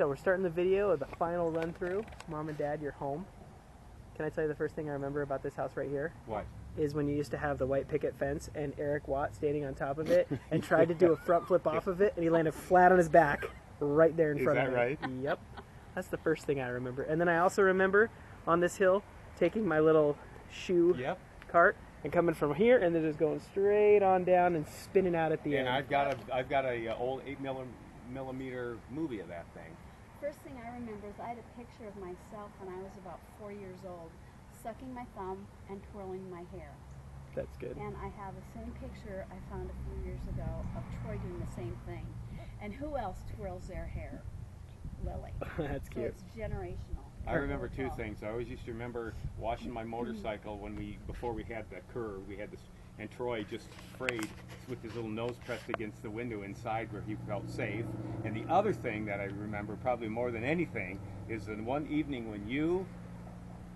So we're starting the video of the final run through. Mom and Dad, you're home. Can I tell you the first thing I remember about this house right here? What? Is when you used to have the white picket fence and Eric Watt standing on top of it and tried to do a front flip off of it, and he landed flat on his back right there in front of it. Is that right? Yep. That's the first thing I remember. And then I also remember on this hill taking my little shoe cart and coming from here and then just going straight on down and spinning out at the end. And I've got a old 8mm movie of that thing. First thing I remember is I had a picture of myself when I was about 4 years old, sucking my thumb and twirling my hair. That's good. And I have the same picture I found a few years ago of Troy doing the same thing. And who else twirls their hair? Lily. That's so cute. It's generational. I remember two things. I always used to remember washing my motorcycle before we had the curve. We had this, and Troy just sprayed with his little nose pressed against the window inside where he felt safe. And the other thing that I remember probably more than anything is that one evening when you,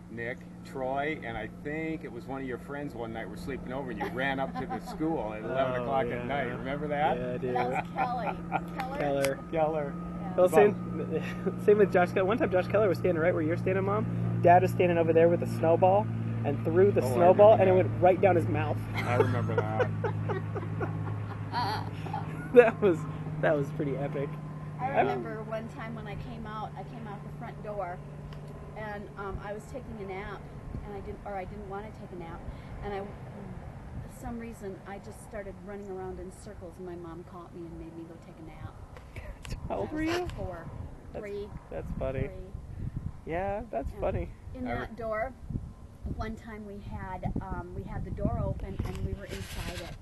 Nick, Troy, and I think it was one of your friends one night were sleeping over, and you ran up to the school at 11 o'clock at night. Remember that? Yeah, I do. That was Kelly. Keller. Yeah. Well, same with Josh Keller. One time Josh Keller was standing right where you're standing, Mom. Dad was standing over there with a snowball and threw the snowball, and it went right down his mouth. I remember that. that was pretty epic. I remember one time when I came out the front door, and I was taking a nap, and I didn't want to take a nap, and for some reason I just started running around in circles, and my mom caught me and made me go take a nap. How old were you? 4, 3. That's funny. 3. Yeah, that's funny. In that door, one time we had the door open and we were inside it,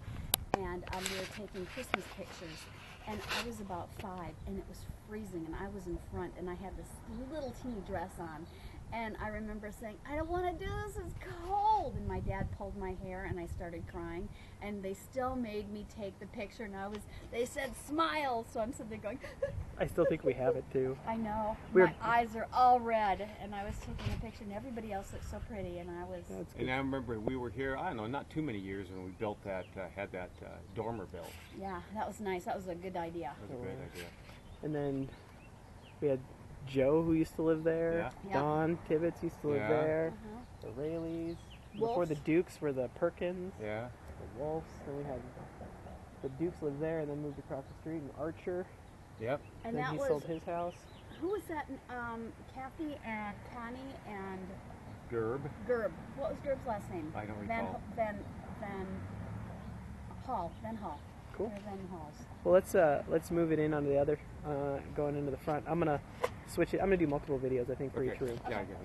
and we were taking Christmas pictures, and I was about 5, and it was freezing, and I was in front, and I had this little teeny dress on, and I remember saying, I don't want to do this, it's cold, and my dad pulled my hair, and I started crying, and they still made me take the picture, and they said smile, so I'm sitting there going, I still think we have it too. I know, my eyes are all red, and I was taking a picture, and everybody else looked so pretty, and I was... And I remember we were here, I don't know, not too many years when we built that, had that dormer built. Yeah, that was nice. That was a good idea. That was a great idea. And then we had Joe, who used to live there. Yeah. Don Tibbetts used to live there. The Rayleys. Before Wolves. the Dukes were the Perkins. Yeah. The Wolves. Then we had the Dukes lived there and then moved across the street. And Archer. Yep. And then that he was, sold his house. Who was that? Kathy and Connie and Gerb. Gerb. What was Gerb's last name? I don't recall. Van Hall. Cool. Van Halls. Well, let's move it in onto the other, going into the front. I'm gonna switch it. I'm gonna do multiple videos, I think, for each room. Yeah, I get it.